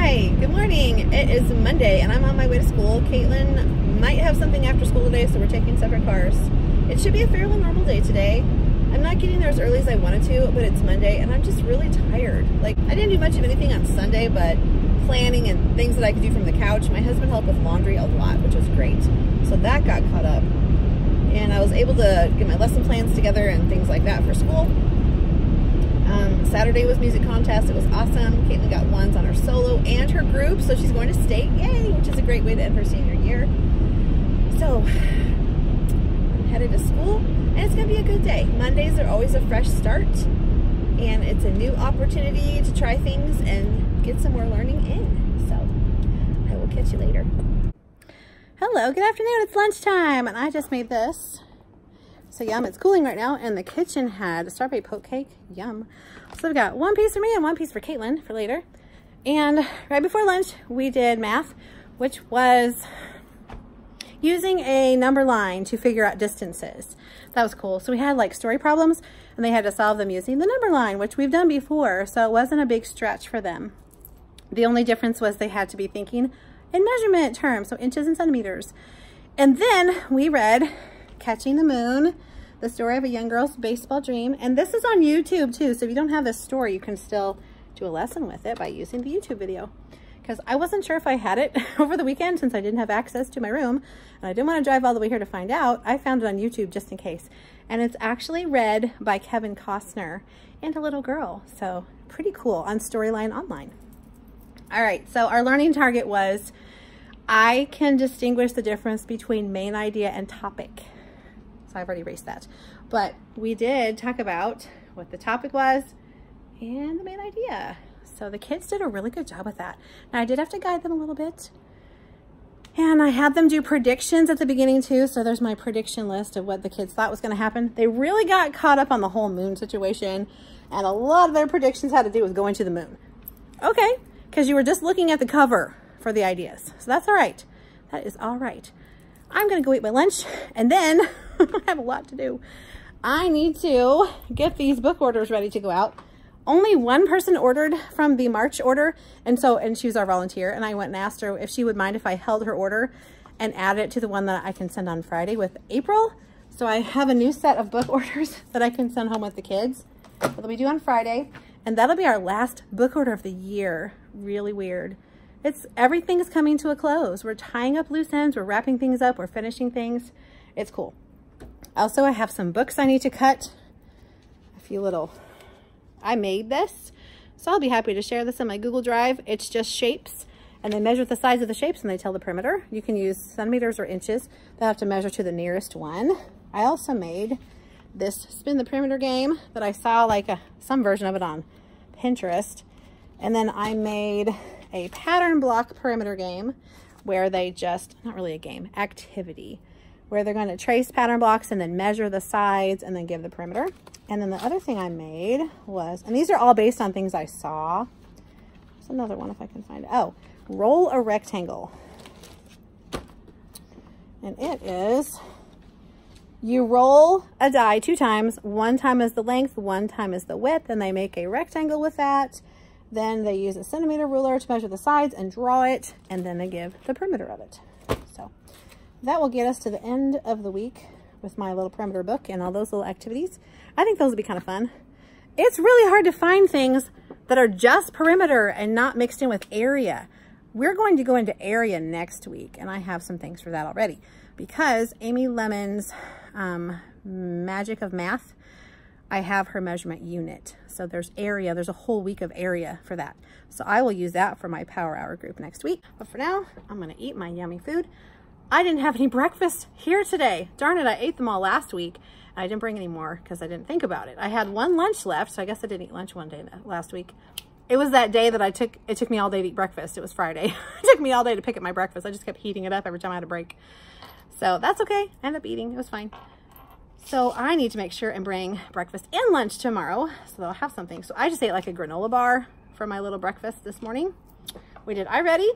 Hi, good morning. It is Monday and I'm on my way to school. Caitlin might have something after school today, so we're taking separate cars. It should be a fairly normal day today. I'm not getting there as early as I wanted to, but it's Monday and I'm just really tired. Like, I didn't do much of anything on Sunday, but planning and things that I could do from the couch. My husband helped with laundry a lot, which was great. So that got caught up. And I was able to get my lesson plans together and things like that for school. Saturday was music contest. It was awesome. Caitlin got ones on her solo and her group, so she's going to state, yay, which is a great way to end her senior year. So I'm headed to school and it's gonna be a good day. Mondays are always a fresh start and it's a new opportunity to try things and get some more learning in. So I will catch you later. Hello, good afternoon. It's lunchtime and I just made this. So yum, it's cooling right now, and the kitchen had a strawberry poke cake, yum. So I've got one piece for me and one piece for Caitlin for later. And right before lunch, we did math, which was using a number line to figure out distances. That was cool. So we had like story problems and they had to solve them using the number line, which we've done before. So it wasn't a big stretch for them. The only difference was they had to be thinking in measurement terms, so inches and centimeters. And then we read Catching the Moon, the story of a young girl's baseball dream. And this is on YouTube too. So if you don't have this story, you can still do a lesson with it by using the YouTube video. Because I wasn't sure if I had it over the weekend since I didn't have access to my room. And I didn't want to drive all the way here to find out. I found it on YouTube just in case. And it's actually read by Kevin Costner and a little girl. So pretty cool on Storyline Online. All right, so our learning target was I can distinguish the difference between main idea and topic. So I've already erased that. But we did talk about what the topic was and the main idea. So the kids did a really good job with that. Now I did have to guide them a little bit. And I had them do predictions at the beginning too. So there's my prediction list of what the kids thought was going to happen. They really got caught up on the whole moon situation. And a lot of their predictions had to do with going to the moon. Okay, because you were just looking at the cover for the ideas. So that's all right. That is all right. I'm going to go eat my lunch and then I have a lot to do. I need to get these book orders ready to go out. Only one person ordered from the March order, and she was our volunteer, and I went and asked her if she would mind if I held her order and added it to the one that I can send on Friday with April. So I have a new set of book orders that I can send home with the kids. That'll be due on Friday, and that'll be our last book order of the year. Really weird. Everything is coming to a close. We're tying up loose ends, we're wrapping things up, we're finishing things. It's cool. Also, I have some books I need to cut. I made this, so I'll be happy to share this in my Google Drive. It's just shapes, and they measure the size of the shapes and they tell the perimeter. You can use centimeters or inches. They have to measure to the nearest one. I also made this spin the perimeter game that I saw some version of it on Pinterest. And then I made a pattern block perimeter game where they not really a game, activity, where they're going to trace pattern blocks and then measure the sides and then give the perimeter. And then the other thing I made was, and these are all based on things I saw. There's another one if I can find it. Oh, roll a rectangle. And it is, you roll a die 2 times. 1 time is the length, 1 time is the width, and they make a rectangle with that. Then they use a centimeter ruler to measure the sides and draw it, and then they give the perimeter of it. So that will get us to the end of the week with my little perimeter book and all those little activities. I think those will be kind of fun. It's really hard to find things that are just perimeter and not mixed in with area. We're going to go into area next week, and I have some things for that already because Amy Lemon's Magic of Math, I have her measurement unit. So there's area, there's a whole week of area for that. So I will use that for my Power Hour group next week. But for now, I'm gonna eat my yummy food. I didn't have any breakfast here today. Darn it, I ate them all last week. And I didn't bring any more because I didn't think about it. I had one lunch left, so I guess I didn't eat lunch one day last week. It was that day that it took me all day to eat breakfast. It was Friday. It took me all day to pick up my breakfast. I just kept heating it up every time I had a break. So that's okay, I ended up eating, it was fine. So I need to make sure and bring breakfast and lunch tomorrow so that I'll have something. So I just ate like a granola bar for my little breakfast this morning. We did iReady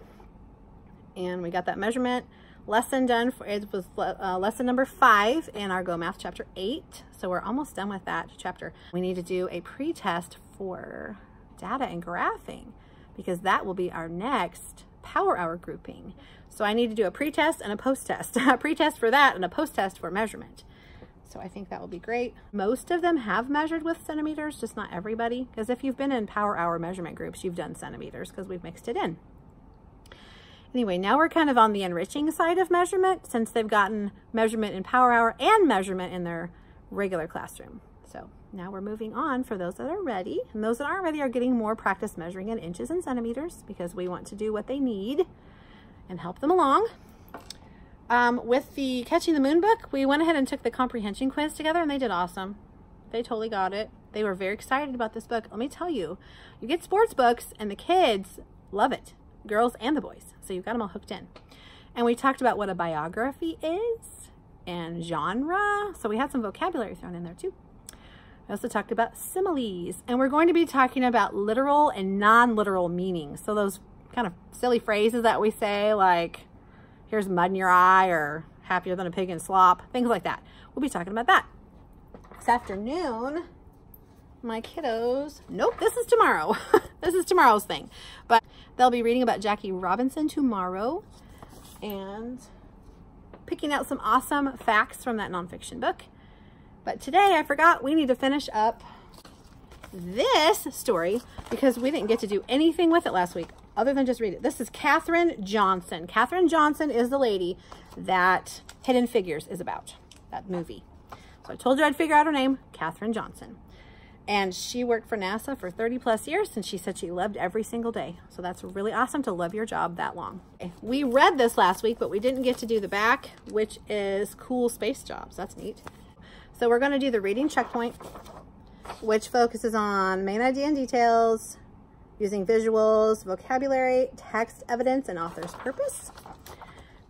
and we got that measurement lesson done. It was lesson number 5 in our Go Math chapter 8. So we're almost done with that chapter. We need to do a pre-test for data and graphing. because that will be our next power hour grouping. So I need to do a pre-test and a post-test. A pre-test for that and a post-test for measurement. So I think that will be great. Most of them have measured with centimeters, just not everybody. Because if you've been in power hour measurement groups, you've done centimeters because we've mixed it in. Anyway, now we're kind of on the enriching side of measurement since they've gotten measurement in power hour and measurement in their regular classroom. So now we're moving on for those that are ready. And those that aren't ready are getting more practice measuring in inches and centimeters because we want to do what they need and help them along. With the Catching the Moon book, we went ahead and took the comprehension quiz together and they did awesome. They totally got it. They were very excited about this book. Let me tell you, you get sports books and the kids love it, girls and the boys. So you've got them all hooked in. And we talked about what a biography is and genre. So we had some vocabulary thrown in there too. We also talked about similes, and we're going to be talking about literal and non-literal meanings. So those kind of silly phrases that we say, like, here's mud in your eye, or happier than a pig in slop, things like that. We'll be talking about that. This afternoon, my kiddos, nope, this is tomorrow. This is tomorrow's thing. But they'll be reading about Jackie Robinson tomorrow and picking out some awesome facts from that nonfiction book. But today I forgot we need to finish up this story because we didn't get to do anything with it last week other than just read it. This is Katherine Johnson. Katherine Johnson is the lady that Hidden Figures is about, that movie. So I told you I'd figure out her name, Katherine Johnson. And she worked for NASA for 30 plus years, and she said she loved every single day. So that's really awesome to love your job that long. We read this last week, but we didn't get to do the back, which is cool space jobs. That's neat. So we're going to do the reading checkpoint, which focuses on main idea and details, using visuals, vocabulary, text, evidence, and author's purpose.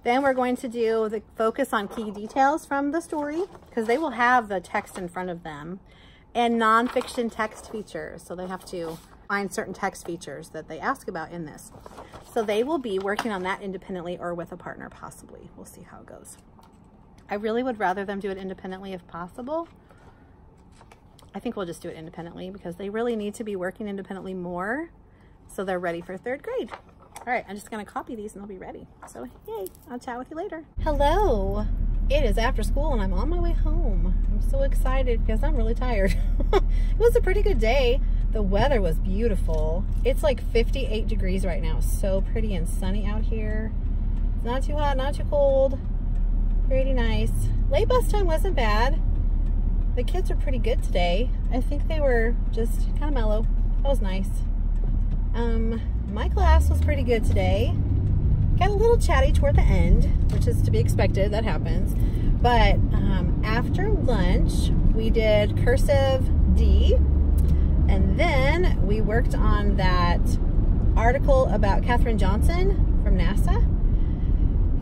Then we're going to do the focus on key details from the story, because they will have the text in front of them, and nonfiction text features. So they have to find certain text features that they ask about in this. So they will be working on that independently or with a partner possibly. We'll see how it goes. I really would rather them do it independently if possible. I think we'll just do it independently because they really need to be working independently more so they're ready for 3rd grade. All right, I'm just gonna copy these and they'll be ready. So yay, I'll chat with you later. Hello, it is after school and I'm on my way home. I'm so excited because I'm really tired. It was a pretty good day. The weather was beautiful. It's like 58 degrees right now. So pretty and sunny out here. It's not too hot, not too cold. Pretty nice. Late bus time wasn't bad. The kids were pretty good today. I think they were just kind of mellow. That was nice. My class was pretty good today. Got a little chatty toward the end, which is to be expected. That happens. But after lunch, we did cursive D, and then we worked on that article about Katherine Johnson from NASA.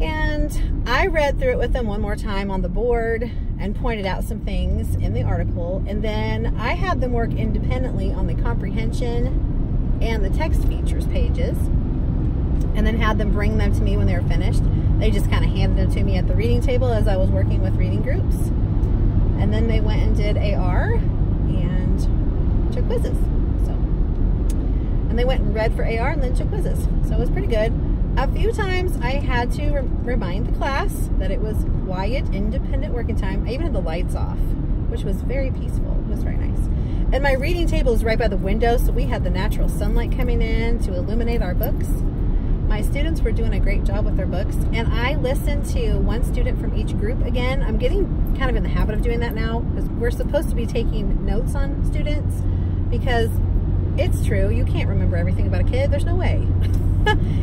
And I read through it with them one more time on the board and pointed out some things in the article. And then I had them work independently on the comprehension and the text features pages, and then had them bring them to me when they were finished. They just kind of handed them to me at the reading table as I was working with reading groups. And then they went and did AR and took quizzes. So, and they went and read for AR and then took quizzes. So it was pretty good. A few times I had to remind the class that it was quiet, independent working time. I even had the lights off, which was very peaceful. It was very nice. And my reading table is right by the window, so we had the natural sunlight coming in to illuminate our books. My students were doing a great job with their books, and I listened to one student from each group again. I'm getting kind of in the habit of doing that now, because we're supposed to be taking notes on students, because it's true, you can't remember everything about a kid. There's no way.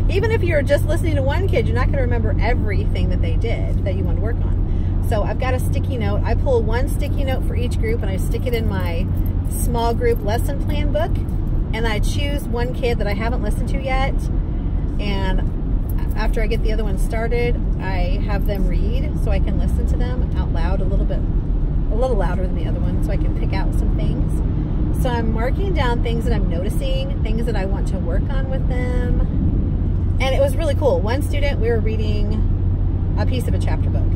Even if you're just listening to one kid, you're not going to remember everything that they did that you want to work on. So I've got a sticky note. I pull one sticky note for each group and I stick it in my small group lesson plan book, and I choose one kid that I haven't listened to yet, and after I get the other one started, I have them read so I can listen to them out loud a little louder than the other one, so I can pick out some things. So I'm marking down things that I'm noticing, things that I want to work on with them. And it was really cool. One student, we were reading a piece of a chapter book,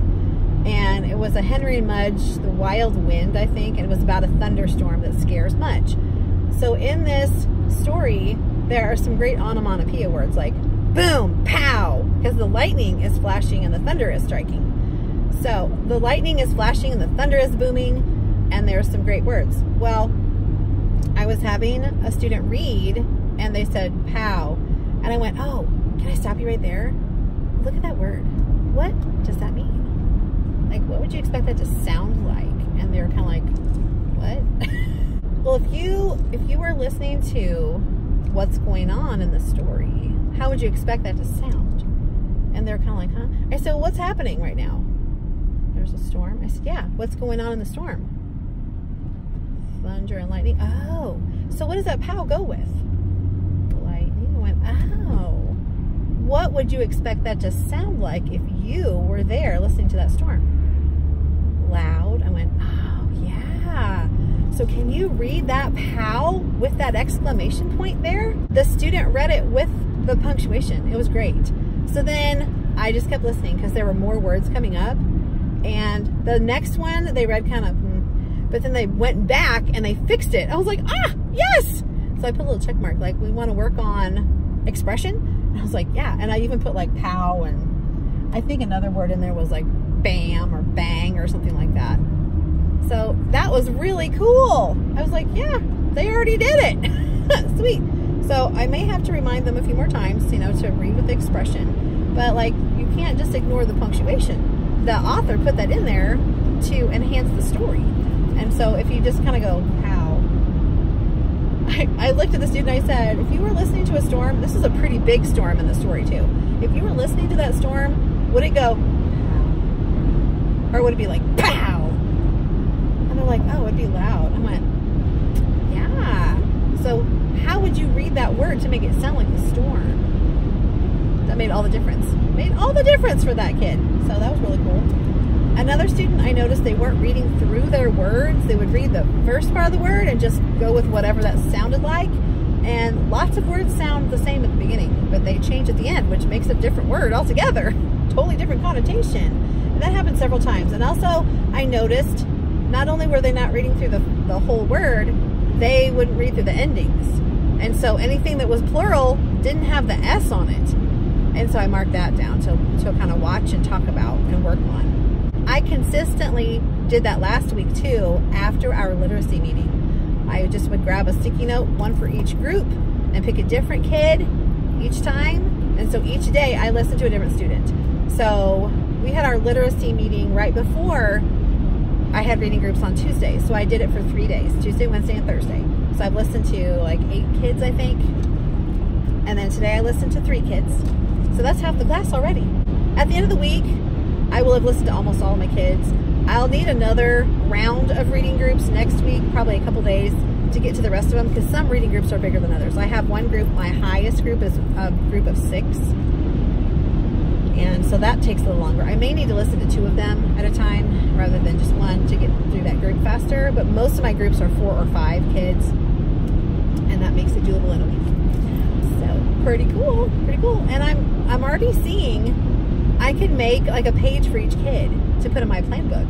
and it was a Henry and Mudge, The Wild Wind, I think, and it was about a thunderstorm that scares Mudge. So in this story, there are some great onomatopoeia words like boom, pow, because the lightning is flashing and the thunder is striking. So the lightning is flashing and the thunder is booming, and there's some great words. Well, I was having a student read and they said pow, and I went, oh, can I stop you right there? Look at that word. What does that mean? Like, what would you expect that to sound like? And they were kind of like, what? Well, if you were listening to what's going on in the story, how would you expect that to sound? And they're kind of like, huh? I said, well, what's happening right now? There's a storm. I said, yeah, what's going on in the storm? Thunder and lightning. Oh, so what does that pow go with? Lightning. I went, oh. What would you expect that to sound like if you were there listening to that storm? Loud. I went, oh, yeah. So can you read that pow with that exclamation point there? The student read it with the punctuation. It was great. So then I just kept listening because there were more words coming up. And the next one they read kind of, but then they went back and they fixed it. I was like, ah, yes! So I put a little check mark, like, we want to work on expression. And I was like, yeah. And I even put like pow, and I think another word in there was like bam or bang or something like that. So that was really cool. I was like, yeah, they already did it. Sweet. So I may have to remind them a few more times, you know, to read with the expression. But like, you can't just ignore the punctuation. The author put that in there to enhance the story. And so if you just kind of go, pow. I looked at the student and I said, if you were listening to a storm, this is a pretty big storm in the story too. If you were listening to that storm, would it go, pow? Or would it be like, pow? And they're like, oh, it'd be loud. I went, yeah. So how would you read that word to make it sound like a storm? That made all the difference. Made all the difference for that kid. So that was really cool. Another student, I noticed they weren't reading through their words. They would read the first part of the word and just go with whatever that sounded like. And lots of words sound the same at the beginning, but they change at the end, which makes a different word altogether. Totally different connotation. And that happened several times. And also, I noticed not only were they not reading through the whole word, they wouldn't read through the endings. And so anything that was plural didn't have the S on it. And so I marked that down to kind of watch and talk about and work on. I consistently did that last week too after our literacy meeting. I just would grab a sticky note, one for each group, and pick a different kid each time. And so each day I listened to a different student. So we had our literacy meeting right before I had reading groups on Tuesday. So I did it for 3 days, Tuesday, Wednesday, and Thursday. So I've listened to like 8 kids, I think. And then today I listened to 3 kids. So that's half the class already. At the end of the week, I will have listened to almost all of my kids. I'll need another round of reading groups next week, probably a couple days, to get to the rest of them, because some reading groups are bigger than others. I have one group, my highest group is a group of 6. And so that takes a little longer. I may need to listen to 2 of them at a time rather than just one to get through that group faster. But most of my groups are 4 or 5 kids, and that makes it doable in a week. So pretty cool, pretty cool. And I'm already seeing I could make like a page for each kid to put in my plan book.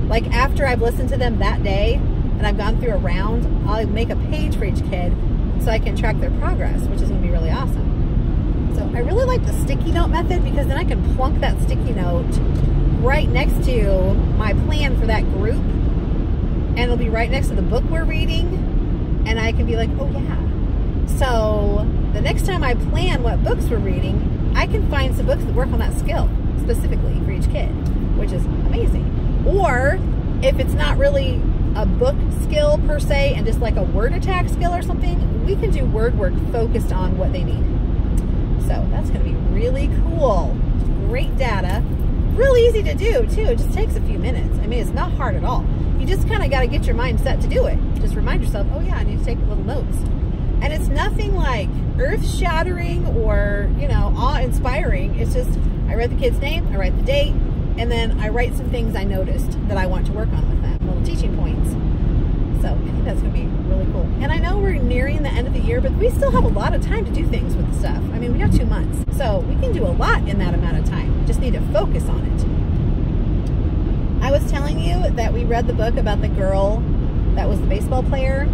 Like after I've listened to them that day and I've gone through a round, I'll make a page for each kid so I can track their progress, which is going to be really awesome. So I really like the sticky note method, because then I can plunk that sticky note right next to my plan for that group, and it'll be right next to the book we're reading, and I can be like, oh yeah. So the next time I plan what books we're reading, I can find some books that work on that skill specifically for each kid, which is amazing. Or if it's not really a book skill per se and just like a word attack skill or something, we can do word work focused on what they need. So that's going to be really cool. Great data. Really easy to do too. It just takes a few minutes. I mean, it's not hard at all. You just kind of got to get your mind set to do it. Just remind yourself, oh yeah, I need to take little notes. And it's nothing like earth-shattering or, you know, awe-inspiring. It's just, I write the kid's name, I write the date, and then I write some things I noticed that I want to work on with them, little teaching points. So I think that's going to be really cool. And I know we're nearing the end of the year, but we still have a lot of time to do things with the stuff. I mean, we got 2 months, so we can do a lot in that amount of time. We just need to focus on it. I was telling you that we read the book about the girl that was the baseball player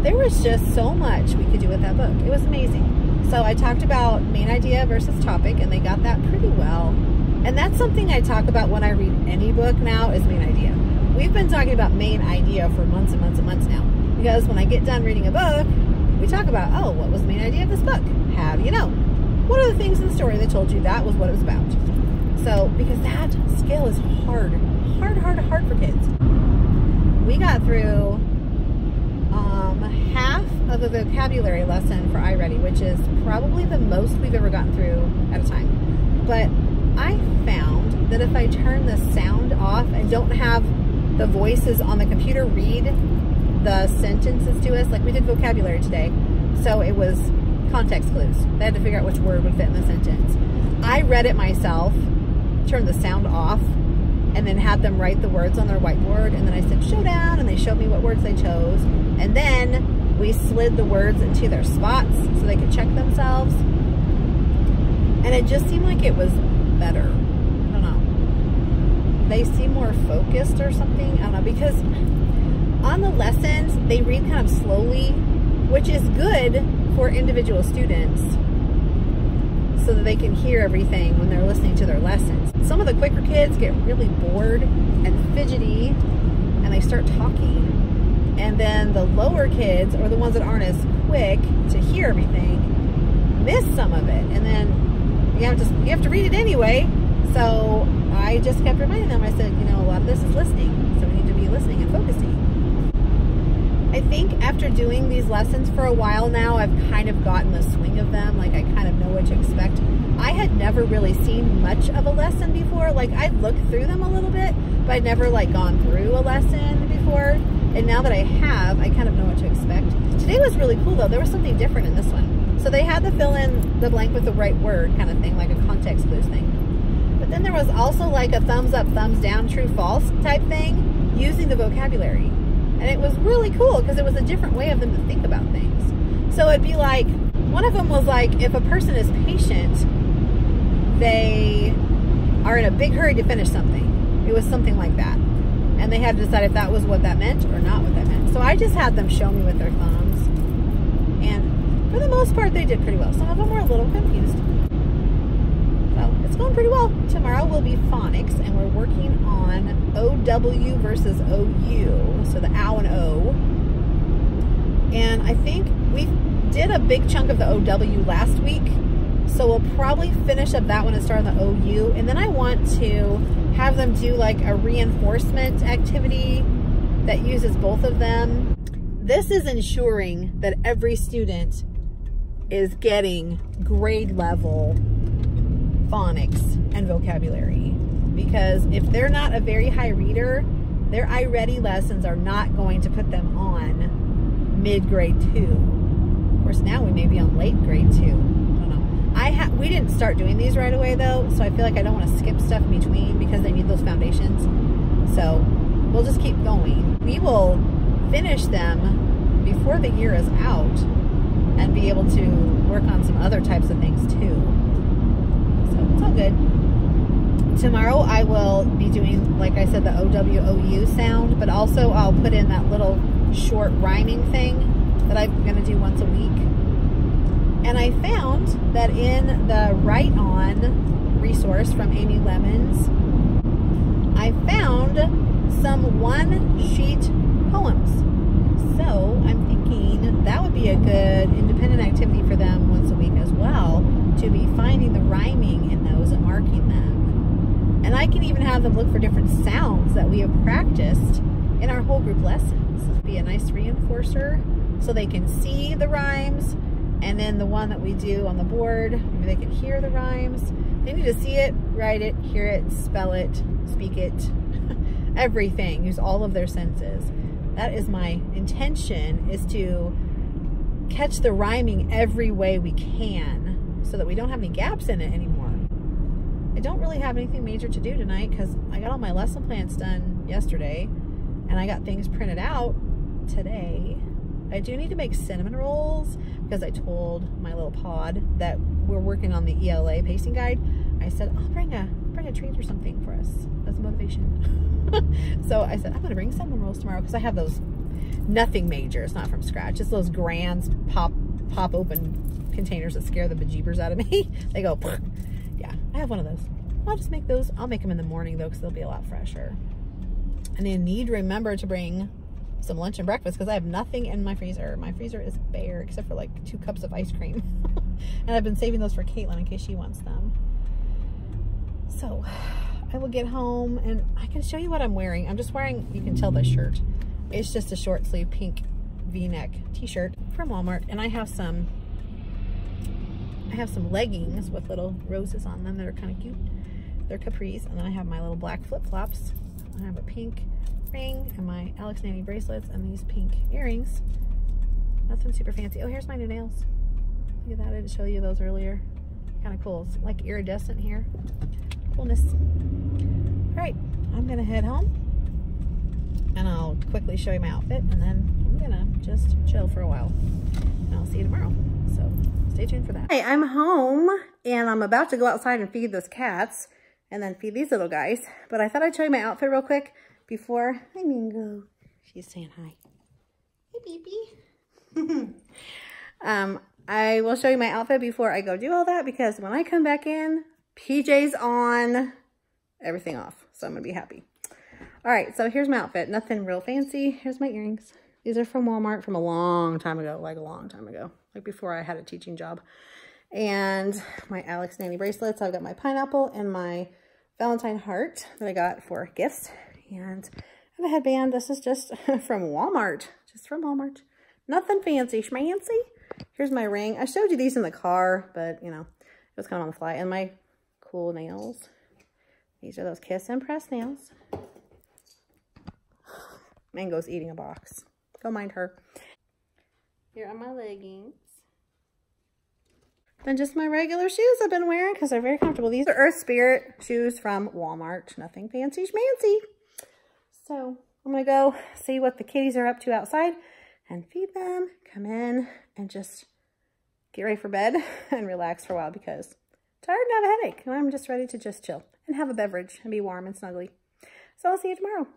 there was just so much we could do with that book. It was amazing. So I talked about main idea versus topic, and they got that pretty well. And that's something I talk about when I read any book now, is main idea. We've been talking about main idea for months and months and months now. Because when I get done reading a book, we talk about, oh, what was the main idea of this book? How do you know? What are the things in the story that told you that was what it was about? So, because that skill is hard for kids. We got through half of the vocabulary lesson for iReady, which is probably the most we've ever gotten through at a time. But I found that if I turn the sound off and don't have the voices on the computer read the sentences to us, like we did vocabulary today, so it was context clues. They had to figure out which word would fit in the sentence. I read it myself, turned the sound off, and then had them write the words on their whiteboard, and then I said showdown, and they showed me what words they chose, and then we slid the words into their spots so they could check themselves, and it just seemed like it was better. I don't know. They seem more focused or something. I don't know, because on the lessons, they read kind of slowly, which is good for individual students so that they can hear everything when they're listening to their lessons. Some of the quicker kids get really bored and fidgety, and they start talking. And then the lower kids, or the ones that aren't as quick to hear everything, miss some of it. And then you have to read it anyway. So I just kept reminding them. I said, you know, a lot of this is listening, so we need to be listening and focusing. I think after doing these lessons for a while now, I've kind of gotten the swing of them. Like, I kind of know what to expect. I had never really seen much of a lesson before. Like, I'd looked through them a little bit, but I'd never like gone through a lesson before. And now that I have, I kind of know what to expect. Today was really cool though. There was something different in this one. So they had to fill in the blank with the right word kind of thing, like a context clues thing. But then there was also like a thumbs up, thumbs down, true, false type thing using the vocabulary. And it was really cool because it was a different way of them to think about things. So it'd be like, one of them was like, if a person is patient, they are in a big hurry to finish something. It was something like that. And they had to decide if that was what that meant or not what that meant. So I just had them show me with their thumbs. And for the most part, they did pretty well. Some of them were a little confused. So it's going pretty well. Tomorrow will be phonics, and we're working on OW versus OU. So the ow and O. And I think we did a big chunk of the OW last week. So we'll probably finish up that one and start on the OU. And then I want to have them do like a reinforcement activity that uses both of them. This is ensuring that every student is getting grade level phonics and vocabulary. Because if they're not a very high reader, their iReady lessons are not going to put them on mid-grade 2. Of course, now we may be on late grade 2. We didn't start doing these right away though, so I feel like I don't want to skip stuff in between because they need those foundations. So we'll just keep going. We will finish them before the year is out and be able to work on some other types of things too. So it's all good. Tomorrow I will be doing, like I said, the OWOU sound, but also I'll put in that little short rhyming thing that I'm going to do once a week. And I found that in the Write On resource from Amy Lemons, I found some one-sheet poems. So I'm thinking that would be a good independent activity for them once a week as well, to be finding the rhyming in those and marking them. And I can even have them look for different sounds that we have practiced in our whole group lessons. It'd be a nice reinforcer so they can see the rhymes. And then the one that we do on the board, maybe they can hear the rhymes. They need to see it, write it, hear it, spell it, speak it, everything. Use all of their senses. That is my intention, is to catch the rhyming every way we can so that we don't have any gaps in it anymore. I don't really have anything major to do tonight because I got all my lesson plans done yesterday and I got things printed out today. I do need to make cinnamon rolls because I told my little pod that we're working on the ELA pacing guide. I said, I'll bring a treat or something for us as motivation. So I said, I'm going to bring cinnamon rolls tomorrow because I have those Nothing major. It's not from scratch. It's those Grands pop open containers that scare the bejeebers out of me. They go, yeah, I have one of those. I'll just make those. I'll make them in the morning though, because they'll be a lot fresher. And I need to remember to bring some lunch and breakfast because I have nothing in my freezer. My freezer is bare except for like 2 cups of ice cream. And I've been saving those for Caitlin in case she wants them. So I will get home and I can show you what I'm wearing. I'm just wearing, you can tell the shirt. It's just a short sleeve pink V-neck t-shirt from Walmart. And I have some leggings with little roses on them that are kind of cute. They're capris. And then I have my little black flip-flops. I have a pink ring and my Alex Nanny bracelets and these pink earrings. Nothing super fancy. Oh, here's my new nails. Look at that. I didn't show you those earlier. Kind of cool. It's like iridescent here. Coolness. All right, I'm gonna head home and I'll quickly show you my outfit and then I'm gonna just chill for a while and I'll see you tomorrow. So stay tuned for that. Hey, I'm home and I'm about to go outside and feed those cats and then feed these little guys. But I thought I'd show you my outfit real quick before. Hi, Mingo. She's saying hi. Hey, baby. I will show you my outfit before I go do all that because when I come back in, PJ's on, everything off. So I'm gonna be happy. All right, so here's my outfit. Nothing real fancy. Here's my earrings. These are from Walmart from a long time ago, like a long time ago, like before I had a teaching job. And my Alex Nanny bracelets. I've got my pineapple and my Valentine heart that I got for gifts. And I have a headband. This is just from Walmart, just from Walmart. Nothing fancy schmancy. Here's my ring. I showed you these in the car, but you know, it was kind of on the fly. And my cool nails. These are those Kiss and Press nails. Mango's eating a box. Go mind her. Here are my leggings. Then just my regular shoes I've been wearing because they're very comfortable. These are Earth Spirit shoes from Walmart. Nothing fancy schmancy. So I'm going to go see what the kitties are up to outside and feed them, come in and just get ready for bed and relax for a while because I'm tired and have a headache and I'm just ready to just chill and have a beverage and be warm and snuggly. So I'll see you tomorrow.